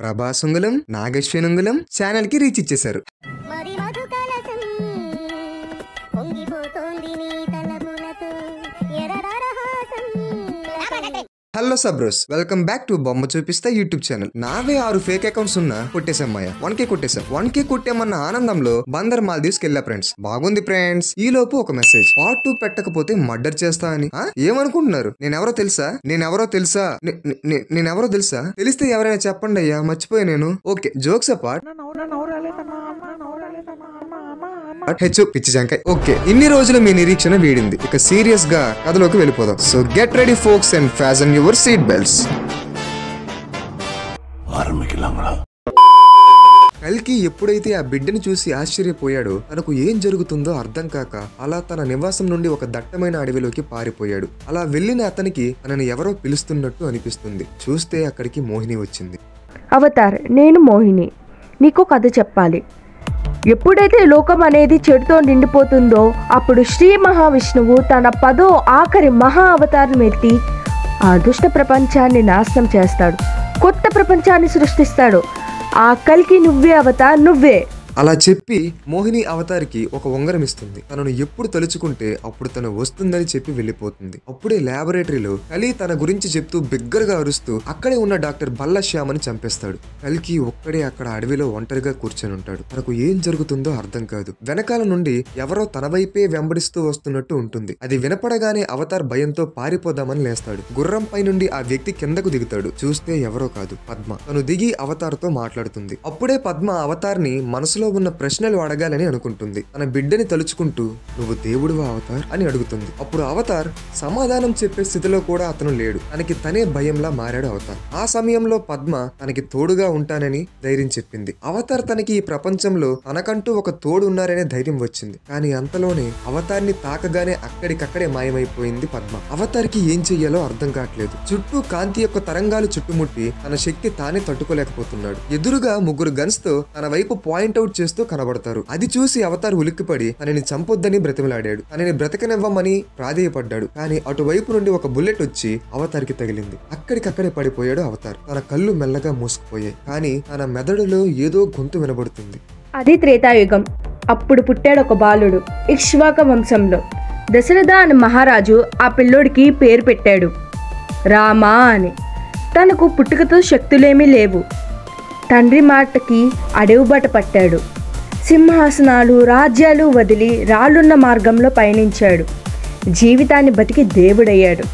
ప్రభాసుంగులం నాగేశ్వనుంగులం channel కి reach ఇచ్చేశారు. Hello సబ్రోస్, welcome back to బొమ్మ చూపిస్తా యూట్యూబ్ ఛానల్. నావే 6 ఫేక్ అకౌంట్స్ ఉన్నా కొట్టేసామయ్యా. 1K కొట్టేసాం. 1K కొట్టేమన్న ఆనందంలో బందర్ మాల్దీవ్స్ కెళ్ళా ఫ్రెండ్స్. బాగుంది ఫ్రెండ్స్. ఈ లోపు ఒక మెసేజ్, పార్ట్ 2 పెట్టకపోతే మర్డర్ చేస్తా అని. ఏమనుకుంటున్నారు? నేనెవరో తెలుసా? తెలిస్తే ఎవరైనా చెప్పండి అయ్యా, మర్చిపోయా నేను. Okay, jokes apart. పిచ్చి జంకాయ్. ఓకే, ఇన్ని రోజులు మీ నిరీక్షణ వీడింది. ఇక సీరియస్ గా కథలోకి వెళ్ళిపోదాం. So get ready folks and fasten your seat belts. కల్కి ఎప్పుడైతే ఆ బిడ్డని చూసి ఆశ్చర్యపోయాడో తనకు ఏం జరుగుతుందో అర్థం కాక అలా తన నివాసం నుండి ఒక దట్టమైన అడవిలోకి పారిపోయాడు. అలా వెళ్లిన అతనికి తనని ఎవరో పిలుస్తున్నట్టు అనిపిస్తుంది. చూస్తే అక్కడికి మోహిని వచ్చింది. అవతార్, నేను మోహిని. నీకు కథ చెప్పాలి. ఎప్పుడైతే లోకం అనేది చెడుతో నిండిపోతుందో అప్పుడు శ్రీ మహావిష్ణువు తన 10వ ఆఖరి మహా అవతారం ఎత్తి ఆ దుష్ట ప్రపంచాన్ని నాశనం చేస్తాడు. కొత్త ప్రపంచాన్ని సృష్టిస్తాడు. ఆ కల్కి నువ్వే అవతార్, నువ్వే. అలా చెప్పి మోహిని అవతారికి ఒక ఉంగరం ఇస్తుంది. తనను ఎప్పుడు తలుచుకుంటే అప్పుడు తను వస్తుందని చెప్పి వెళ్ళిపోతుంది. అప్పుడే ల్యాబొరేటరీలో కలి తన గురించి చెప్తూ బిగ్గరగా అరుస్తూ అక్కడే ఉన్న డాక్టర్ బల్లశ్యామని చంపేస్తాడు. కల్కి ఒక్కడే అక్కడ అడవిలో ఒంటరిగా కూర్చొని ఉంటాడు. తనకు ఏం జరుగుతుందో అర్థం కాదు. వెనకాల నుండి ఎవరో తన వైపే వెంబడిస్తూ వస్తున్నట్టు ఉంటుంది. అది వినపడగానే అవతార్ భయంతో పారిపోదామని లేస్తాడు. గుర్రం పై నుండి ఆ వ్యక్తి కిందకు దిగుతాడు. చూస్తే ఎవరో కాదు, పద్మ. తను దిగి అవతార్ తో మాట్లాడుతుంది. అప్పుడే పద్మ అవతార్ ని మనసులో ఉన్న ప్రశ్నలు అడగాలని అనుకుంటుంది. తన బిడ్డని తలుచుకుంటూ నువ్వు దేవుడువా అవతార్ అని అడుగుతుంది. అప్పుడు అవతార్ సమాధానం చెప్పే స్థితిలో కూడా అతను లేడు. తనకి తనే భయంలా మారాడు అవతార్. ఆ సమయంలో పద్మ తనకి తోడుగా ఉంటానని ధైర్యం చెప్పింది. అవతార్ తనకి ఈ ప్రపంచంలో తనకంటూ ఒక తోడు ఉన్నారనే ధైర్యం వచ్చింది. కానీ అంతలోనే అవతార్ని తాకగానే అక్కడికక్కడే మాయమైపోయింది పద్మ. అవతార్కి ఏం చెయ్యాలో అర్థం కావట్లేదు. చుట్టూ కాంతి యొక్క తరంగాలు చుట్టుముట్టి తన శక్తి తానే తట్టుకోలేకపోతున్నాడు. ఎదురుగా 3 గన్స్ తో తన వైపు పాయింట్అవుట్ చేస్తూ కనబడతారు. అది చూసి అవతార్ ఉలిక్కిపడి తనని చంపొద్దని బ్రతిమలాడాడు. తనని బ్రతకనివ్వమని ప్రాధేయపడ్డాడు. కానీ అటువైపు నుండి ఒక బుల్లెట్ వచ్చి అవతార్కి తగిలింది. అక్కడికక్కడే పడిపోయాడు అవతార్. తన కళ్ళు మెల్లగా మూసుకుపోయాయి. కానీ తన మెదడులో ఏదో గొంతు వినబడుతుంది. అది త్రేతాయుగం. అప్పుడు పుట్టాడు ఒక బాలుడు ఇక్ష్వాక వంశంలో. దశరథ అనే మహారాజు ఆ పిల్లోడికి పేరు పెట్టాడు రామా అని. తనకు పుట్టుకతో శక్తులేమీ లేవు. తండ్రి మాటకి అడవి బాట పట్టాడు. సింహాసనాలు, రాజ్యాలు వదిలి రాళ్ళున్న మార్గంలో పయనించాడు. జీవితాన్ని బతికి దేవుడయ్యాడు.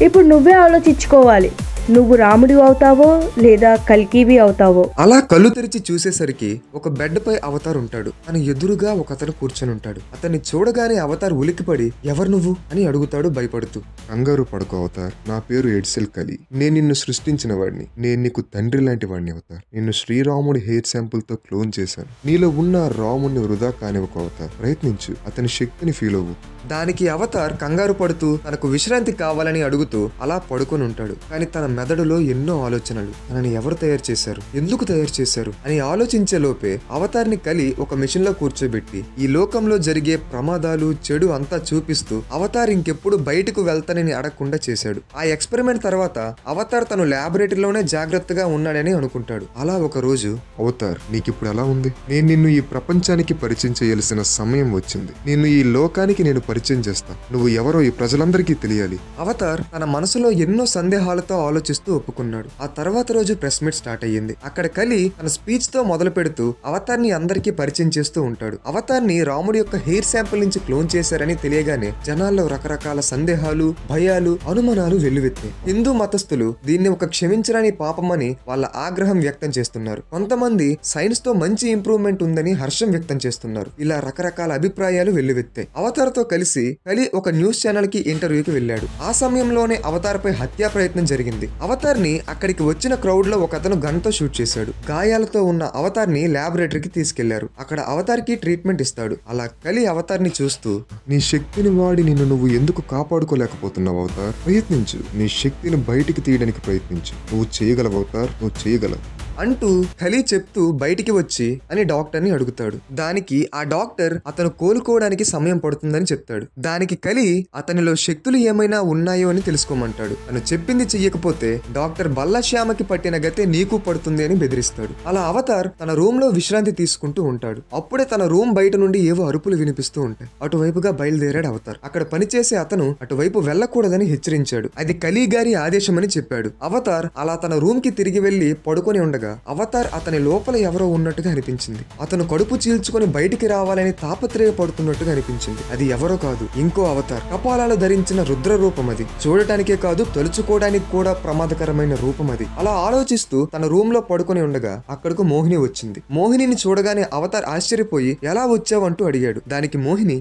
ఇప్పుడు నువ్వే ఆలోచించుకోవాలి, నువ్వు రాముడివి అవుతావో లేదా కల్కివి అవుతావో. అలా కళ్ళు తెరిచి చూసేసరికి ఒక బెడ్ పై అవతార్ ఉంటాడు. తన ఎదురుగా ఒక అతను కూర్చొని ఉంటాడు. అతన్ని చూడగానే అవతార్ ఉలిక్కిపడి ఎవరు నువ్వు అని అడుగుతాడు భయపడుతూ. కంగారు పడుకో అవతార్, నా పేరు ఎడ్సెల్ కలి. నేను నిన్ను సృష్టించిన వాడిని. నేను నీకు తండ్రి లాంటి వాడిని అవతార్. నిన్ను శ్రీరాముడి హెయిర్ శాంపుల్ తో క్లోన్ చేశాను. నీలో ఉన్న రాముడిని వృధా కానివ్వకు అవతార్. ప్రయత్నించు, అతని శక్తిని ఫీల్ అవ్వు. దానికి అవతార్ కంగారు పడుతూ తనకు విశ్రాంతి కావాలని అడుగుతూ అలా పడుకొని ఉంటాడు. కానీ తన మెదడులో ఎన్నో ఆలోచనలు. తనని ఎవరు తయారు చేశారు, ఎందుకు తయారు చేశారు అని ఆలోచించే లోపే అవతార్ని కలి ఒక మిషన్ లో కూర్చోబెట్టి ఈ లోకంలో జరిగే ప్రమాదాలు, చెడు అంతా చూపిస్తూ అవతార్ ఇంకెప్పుడు బయటకు వెళ్తానని అడగకుండా చేశాడు. ఆ ఎక్స్పెరిమెంట్ తర్వాత అవతార్ తను ల్యాబొరేటరీలోనే జాగ్రత్తగా ఉన్నాడని అనుకుంటాడు. అలా ఒక రోజు, అవతార్ నీకిప్పుడు ఎలా ఉంది? నేను నిన్ను ఈ ప్రపంచానికి పరిచయం చేయాల్సిన సమయం వచ్చింది. నిన్ను ఈ లోకానికి నేను పరిచయం చేస్తా. నువ్వు ఎవరో ఈ ప్రజలందరికీ తెలియాలి. అవతార్ తన మనసులో ఎన్నో సందేహాలతో ఆలోచిస్తూ ఒప్పుకున్నాడు. ఆ తర్వాత రోజు ప్రెస్ మీట్ స్టార్ట్ అయ్యింది. అక్కడ కలి తన స్పీచ్ తో మొదలు పెడుతూ అవతార్ ని అందరికీ పరిచయం చేస్తూ ఉంటాడు. అవతార్ ని రాముడి యొక్క హెయిర్ శాంపుల్ నుంచి క్లోన్ చేశారని తెలియగానే జనాల్లో రకరకాల సందేహాలు, భయాలు, అనుమానాలు వెల్లువెత్తాయి. హిందూ మతస్థులు దీన్ని ఒక క్షమించరాని పాపమని వాళ్ళ ఆగ్రహం వ్యక్తం చేస్తున్నారు. కొంతమంది సైన్స్ తో మంచి ఇంప్రూవ్మెంట్ ఉందని హర్షం వ్యక్తం చేస్తున్నారు. ఇలా రకరకాల అభిప్రాయాలు వెల్లువెత్తాయి. అవతార్ తో కలిసి కలి ఒక న్యూస్ ఛానల్ కి ఇంటర్వ్యూకి వెళ్ళాడు. ఆ సమయంలోనే అవతార్ పై హత్యా ప్రయత్నం జరిగింది. అవతార్ ని అక్కడికి వచ్చిన క్రౌడ్ లో ఒక అతను గన్ తో షూట్ చేశాడు. గాయాలతో ఉన్న అవతార్ ని ల్యాబొరేటరీకి తీసుకెళ్లారు. అక్కడ అవతార్ కి ట్రీట్మెంట్ ఇస్తాడు. అలా కలి అవతార్ ని చూస్తూ, నీ శక్తిని వాడి నిన్ను నువ్వు ఎందుకు కాపాడుకోలేకపోతున్నావు అవతార్? ప్రయత్నించు, నీ శక్తిని బయటికి తీయడానికి ప్రయత్నించు. నువ్వు చేయగలవు అవతార్, నువ్వు చేయగలవు. అంటూ కలి చెప్తూ బయటికి వచ్చి అని డాక్టర్ని అడుగుతాడు. దానికి ఆ డాక్టర్ అతను కోలుకోవడానికి సమయం పడుతుందని చెప్తాడు. దానికి కలి అతనిలో శక్తులు ఏమైనా ఉన్నాయో అని తెలుసుకోమంటాడు. తను చెప్పింది చెయ్యకపోతే డాక్టర్ బల్లశ్యామకి పట్టిన గతే నీకు పడుతుంది అని బెదిరిస్తాడు. అలా అవతార్ తన రూమ్ లో విశ్రాంతి తీసుకుంటూ ఉంటాడు. అప్పుడే తన రూమ్ బయట నుండి ఏవో అరుపులు వినిపిస్తూ ఉంటాయి. అటువైపుగా బయలుదేరాడు అవతార్. అక్కడ పనిచేసే అతను అటువైపు వెళ్లకూడదని హెచ్చరించాడు. అది కలి గారి ఆదేశమని చెప్పాడు. అవతార్ అలా తన రూమ్ కి తిరిగి వెళ్లి పడుకొని ఉండగా అవతార్ అతని లోపల ఎవరో ఉన్నట్టుగా అనిపించింది. అతను కడుపు చీల్చుకొని బయటికి రావాలని తాపత్రయపడుతున్నట్టుగా అనిపించింది. అది ఎవరో కాదు, ఇంకో అవతార్. కపాలాలు ధరించిన రుద్ర రూపం అది. చూడటానికే కాదు, తలుచుకోవడానికి కూడా ప్రమాదకరమైన రూపం అది. అలా ఆలోచిస్తూ తన రూమ్ లో పడుకొని ఉండగా అక్కడకు మోహిని వచ్చింది. మోహినిని చూడగానే అవతార్ ఆశ్చర్యపోయి ఎలా వచ్చావంటూ అడిగాడు. దానికి మోహిని,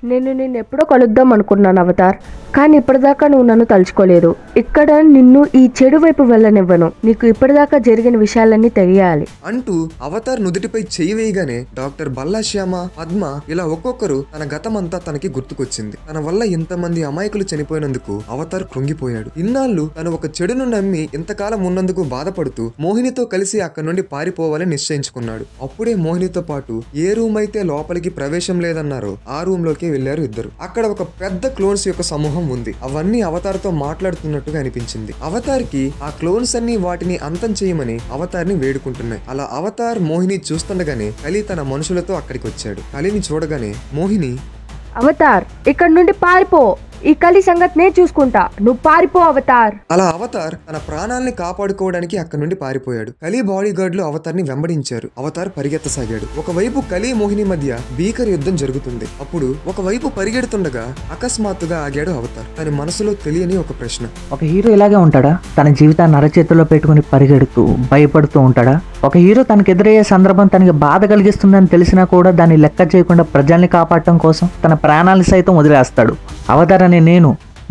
నేను ఎప్పుడో కలుద్దాం అనుకున్నాను అవతార్, కానీ ఇప్పటిదాకా నువ్వు నన్ను తలుచుకోలేదు. ఇక్కడ నిన్ను ఈ చెడు వైపు వెళ్ళనివ్వను. నీకు ఇప్పటిదాకా జరిగిన విషయాలన్నీ తెలియాలి అంటూ అవతార్ నుదుటిపై చెయ్యి వేయగానే డాక్టర్ బల్లాశ్యామ, పద్మ ఇలా ఒక్కొక్కరు తన గతమంతా తనకి గుర్తుకొచ్చింది. తన వల్ల ఇంతమంది అమాయకులు చనిపోయినందుకు అవతార్ కృంగిపోయాడు. ఇన్నాళ్ళు తను ఒక చెడును నమ్మి ఇంతకాలం ఉన్నందుకు బాధపడుతూ మోహినితో కలిసి అక్కడి నుండి పారిపోవాలని నిశ్చయించుకున్నాడు. అప్పుడే మోహినితో పాటు ఏ రూమ్ అయితే లోపలికి ప్రవేశం లేదన్నారో ఆ రూమ్ లోకి వెళ్లారు ఇద్దరు. అక్కడ ఒక పెద్ద క్లోన్స్ యొక్క సమూహం ఉంది. అవన్నీ అవతార్ తో మాట్లాడుతున్నట్టుగా అనిపించింది. అవతార్ కి ఆ క్లోన్స్ అన్ని వాటిని అంతం చేయమని అవతార్ ని వేడుకుంటున్నాయి. అలా అవతార్ మోహిని చూస్తుండగానే కలి తన మనుషులతో అక్కడికి వచ్చాడు. కలిని చూడగానే మోహిని, అవతార్ ఇక్కడ నుండి పారిపో, ఈ కలి సంగతి నేను చూసుకుంటా, నువ్వు పారిపో అవతార్. అలా అవతార్ తన ప్రాణాలని కాపాడుకోవడానికి అక్కడి నుండి పారిపోయాడు. కలి బాడీ గార్డులు అవతార్ ని వెంబడించారు. అవతార్ పరిగెత్తసాగాడు. ఒకవైపు కలి మోహిని మధ్య భీకర యుద్ధం జరుగుతుంది. అప్పుడు ఒకవైపు పరిగెడుతుండగా అకస్మాత్తుగా ఆగాడు అవతార్. తన మనసులో తెలియని ఒక ప్రశ్న. ఒక హీరో ఇలాగే ఉంటాడా? తన జీవితాన్ని అరచేతుల్లో పెట్టుకుని పరిగెడుతూ భయపడుతూ ఉంటాడా? ఒక హీరో తనకు ఎదురయ్యే సందర్భం తనకి బాధ కలిగిస్తుందని తెలిసినా కూడా దాన్ని లెక్క చేయకుండా ప్రజల్ని కాపాడటం కోసం తన ప్రాణాలను సైతం వదిలేస్తాడు. అవతార్ అనే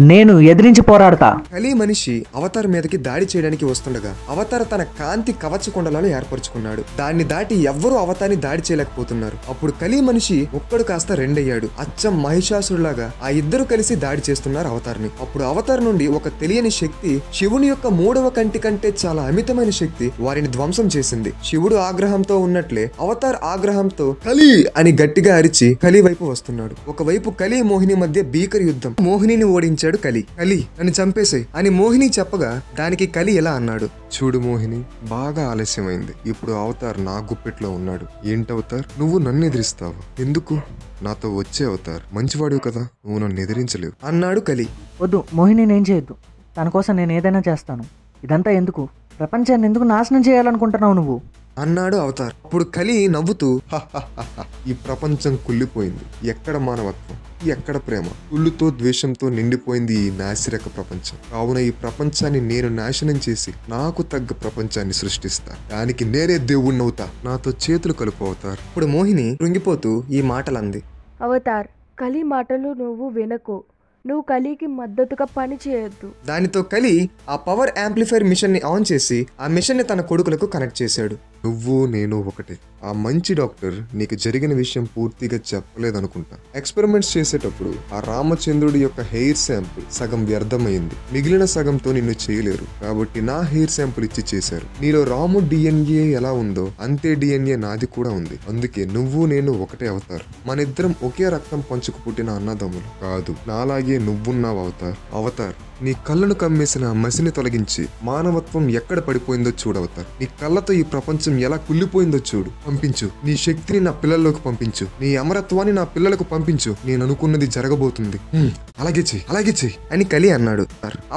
నేను ఎదిరించి పోరాడతా. కలి మనిషి అవతార్ మీదకి దాడి చేయడానికి వస్తుండగా అవతార్ తన కాంతి కవచ కుండలాలు ఏర్పరచుకున్నాడు. దాన్ని దాటి ఎవ్వరూ అవతార్ని దాడి చేయలేకపోతున్నారు. అప్పుడు కలి మనిషి ఒక్కడు కాస్త రెండయ్యాడు. అచ్చం మహిషాసురులాగా ఆ ఇద్దరు కలిసి దాడి చేస్తున్నారు అవతార్ని. అప్పుడు అవతార్ నుండి ఒక తెలియని శక్తి, శివుని యొక్క 3వ కంటి కంటే చాలా అమితమైన శక్తి వారిని ధ్వంసం చేసింది. శివుడు ఆగ్రహంతో ఉన్నట్లే అవతార్ ఆగ్రహంతో కలి అని గట్టిగా అరిచి కలి వైపు వస్తున్నాడు. ఒకవైపు కలి మోహిని మధ్య భీకర యుద్ధం. మోహినిని ఓడించాడు కలి. నన్ను చంపేసాయి అని మోహిని చెప్పగా దానికి కలి ఎలా అన్నాడు. చూడు మోహిని, బాగా ఆలస్యమైంది. ఇప్పుడు అవతార్ నా గుప్పెట్లో ఉన్నాడు. ఏంటవతార్, నువ్వు నన్ను ఎదిరిస్తావు? ఎందుకు? నాతో వచ్చే అవతార్, మంచివాడు కదా, నువ్వు నన్ను ఎదిరించలేవు అన్నాడు కలి. వద్దు, మోహిని నేను చేయొద్దు. తన కోసం నేను ఏదైనా చేస్తాను. ఇదంతా ఎందుకు? ప్రపంచాన్ని ఎందుకు నాశనం చేయాలనుకుంటున్నావు నువ్వు అన్నాడు అవతార్. అప్పుడు కలి నవ్వుతూ, ఈ ప్రపంచం కుళ్ళిపోయింది. ఎక్కడ మానవత్వం, ఎక్కడ ప్రేమ? కుళ్ళుతో ద్వేషంతో నిండిపోయింది ఈ నాసిరక ప్రపంచం. కావున ఈ ప్రపంచాన్ని నేను నాశనం చేసి నాకు తగ్గ ప్రపంచాన్ని సృష్టిస్తా. దానికి నేనే దేవుణ్ణవుతా. నాతో చేతులు కలుపు అవతార్. ఇప్పుడు మోహిని కృంగిపోతూ ఈ మాటలంది. అవతార్, కలి మాటలు నువ్వు వినకు. నువ్వు కలికి మద్దతుగా పని చేయొద్దు. దానితో కలి ఆ పవర్ యాంప్లిఫైర్ మిషన్ ని ఆన్ చేసి ఆ మిషన్ ని తన కొడుకులకు కనెక్ట్ చేశాడు. నువ్వు నేను ఒకటే. ఆ మంచి డాక్టర్ నీకు జరిగిన విషయం పూర్తిగా చెప్పలేదనుకుంటా. ఎక్స్పెరిమెంట్స్ చేసేటప్పుడు ఆ రామచంద్రుడి యొక్క హెయిర్ శాంపుల్ సగం వ్యర్థమైంది. మిగిలిన సగంతో నిన్ను చేయలేరు. కాబట్టి నా హెయిర్ శాంపుల్ ఇచ్చి చేశారు. నీలో రాము డిఎన్ఏ ఎలా ఉందో అంతే డిఎన్ఏ నాది కూడా ఉంది. అందుకే నువ్వు నేను ఒకటే అవతార్. మనిద్దరం ఒకే రక్తం పంచుకు పుట్టిన అన్నదమ్ములు కాదు. నాలాగే నువ్వున్నావు అవతార్. అవతార్, నీ కళ్ళను కమ్మేసిన మసిని తొలగించి మానవత్వం ఎక్కడ పడిపోయిందో చూడవతార్. నీ కళ్ళతో ఈ ప్రపంచం ఎలా కుళ్ళిపోయిందో చూడు. పంపించు నీ శక్తిని నా పిల్లల్లోకి పంపించు. నీ అమరత్వాన్ని నా పిల్లలకు పంపించు. నేను అనుకున్నది జరగబోతుంది. అలాగే చెయ్యి అని కలి అన్నాడు.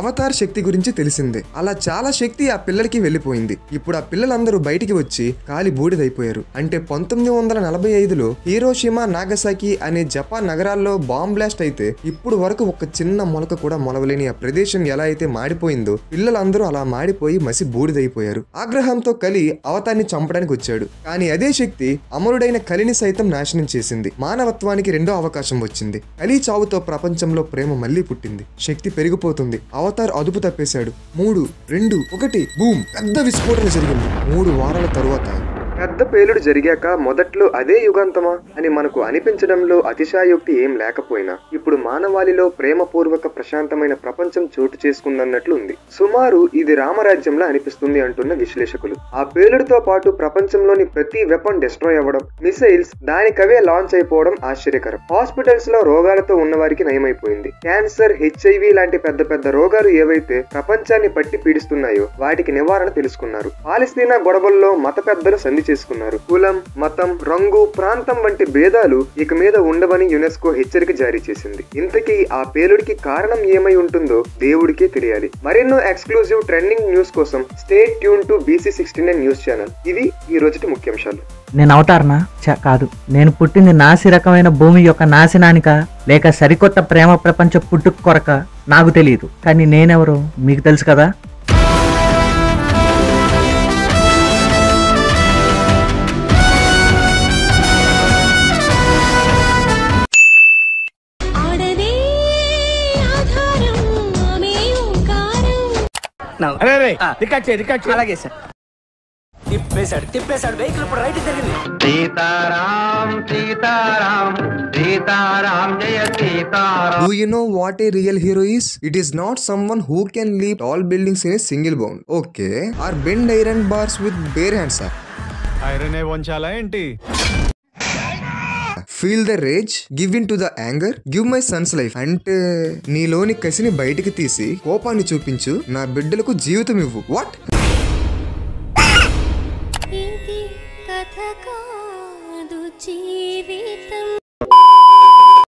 అవతార్ శక్తి గురించి తెలిసిందే. అలా చాలా శక్తి ఆ పిల్లలకి వెళ్లిపోయింది. ఇప్పుడు ఆ పిల్లలందరూ బయటికి వచ్చి కాలి బూడిదైపోయారు. అంటే 1945లో హీరోషిమా, నాగసాకి అనే జపాన్ నగరాల్లో బాంబ్ బ్లాస్ట్ అయితే ఇప్పుడు వరకు ఒక చిన్న మొలక కూడా మొలవలేని ఆ ప్రదేశం ఎలా అయితే మాడిపోయిందో పిల్లలందరూ అలా మాడిపోయి మసి బూడిదైపోయారు. ఆగ్రహంతో కలి అవతార్ని చంపడానికి వచ్చాడు. కానీ అదే శక్తి అమరుడైన కలిని సైతం నాశనం చేసింది. మానవత్వానికి రెండో అవకాశం వచ్చింది. కలి చావుతో ప్రపంచంలో ప్రేమ మళ్లీ పుట్టింది. శక్తి పెరిగిపోతుంది. అవతార్ అదుపు తప్పేశాడు. 3, 2, 1 బూమ్! పెద్ద విస్ఫోటన జరిగింది. 3 వారాల తరువాత పెద్ద పేలుడు జరిగాక మొదట్లో అదే యుగాంతమా అని మనకు అనిపించడంలో అతిశయోక్తి ఏం లేకపోయినా ఇప్పుడు మానవాళిలో ప్రేమపూర్వక ప్రశాంతమైన ప్రపంచం చోటు చేసుకుందన్నట్లు ఉంది. సుమారు ఇది రామరాజ్యంలా అనిపిస్తుంది అంటున్న విశ్లేషకులు. ఆ పేలుడుతో పాటు ప్రపంచంలోని ప్రతి వెపన్ డిస్ట్రాయ్ అవ్వడం, మిసైల్స్ దానికవే లాంచ్ అయిపోవడం ఆశ్చర్యకరం. హాస్పిటల్స్ లో రోగాలతో ఉన్న వారికి నయమైపోయింది. క్యాన్సర్, HIV లాంటి పెద్ద పెద్ద రోగాలు ఏవైతే ప్రపంచాన్ని పట్టి పీడిస్తున్నాయో వాటికి నివారణ తెలుసుకున్నారు. పాలస్తీనా గొడవల్లో మత పెద్దలు సంధి చేసుకున్నారు. కులం, మతం, రంగు, ప్రాంతం వంటి భేదాలు ఇక మీద ఉండవని యునెస్కో హెచ్చరిక జారీ చేసింది. ఇంతకీ ఆ పేలుడికి కారణం ఏమై ఉంటుందో దేవుడికే తెలియాలి. మరెన్నో ఎక్స్క్లూజివ్ ట్రెండింగ్ న్యూస్ కోసం stay tune to BC69 news channel. ఇవి ఈ రోజుటి ముఖ్యాంశాలు. నేను అవతారనా? కాదు. నేను పుట్టింది నాసి రకమైన భూమి యొక్క నాశనానిక, లేక సరికొత్త ప్రేమ ప్రపంచ పుట్టుక కొరక నాకు తెలియదు. కానీ నేనెవరో మీకు తెలుసు కదా. అలాగే సార్. తిప్పేశాడు వెహికల్ ఇప్పుడు రైట్ జరిగింది. సీతారాం సీతారాం సీతారాం జయ Sitaram. Do you know what a real hero is? It is not someone who can leap tall buildings in a single bound. Okay. Or bend iron bars with bare hands. Iron వంచాలా ఏంటి? Feel the rage, give in to the anger, give my son's life. అంటే నీలోని కసిని బయటికి తీసి కోపాన్ని చూపించు, నా బిడ్డలకు జీవితం ఇవ్వు. వాట్?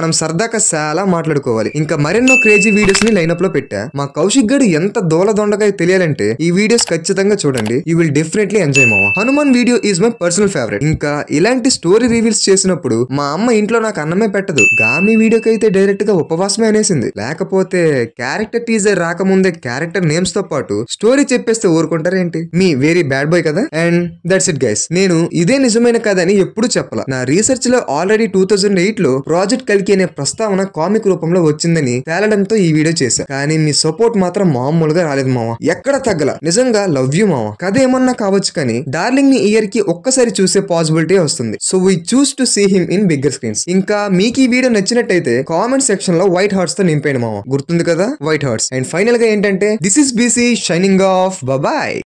మనం సరదాగా చాలా మాట్లాడుకోవాలి. ఇంకా మరెన్నో క్రేజీ వీడియోస్ ని లైనప్ లో పెట్టా. మా కౌశిక్ గడు ఎంత దోలదొండగా తెలియాలంటే ఈ వీడియోస్ ఖచ్చితంగా చూడండి. యూ విల్ డెఫినెట్లీ ఎంజాయ్ మావా. Hanuman video is my personal favourite. ఇంకా ఇలాంటి స్టోరీ రివీల్స్ చేసినప్పుడు మా అమ్మ ఇంట్లో నాకు అన్నమే పెట్టదు. గామి వీడియోకి అయితే డైరెక్ట్ గా ఉపవాసమే అనేసింది. లేకపోతే క్యారెక్టర్ టీజర్ రాకముందే క్యారెక్టర్ నేమ్స్ తో పాటు స్టోరీ చెప్పేస్తే ఊరుకుంటారేంటి? మీ వెరీ బ్యాడ్ బాయ్ కదా. And that's it guys. నేను ఇదే నిజమైన కథ అని ఎప్పుడు చెప్పాల. నా రీసెర్చ్ లో ఆల్రెడీ 2008 లో ప్రాజెక్ట్ కల్కి అనే ప్రస్తావన కామిక్ రూపంలో వచ్చిందని తేలడంతో ఈ వీడియో చేశా. కానీ మీ సపోర్ట్ మాత్రం మామూలుగా రాలేదు మామ. ఎక్కడ తగ్గల. నిజంగా లవ్ యూ మామ. కథ ఏమన్నా కావచ్చు కానీ డార్లింగ్ ని ఇయర్ కి ఒక్కసారి చూసే పాసిబిలిటీ వస్తుంది. So we choose to see him in bigger screens. ఇంకా మీకు ఈ వీడియో నచ్చినట్టయితే కామెంట్ సెక్షన్ లో వైట్ హార్ట్స్ తో నింపేయండి మామ. గుర్తుంది కదా వైట్ హార్ట్స్. అండ్ ఫైనల్ గా ఏంటంటే this is BC signing off. Bye.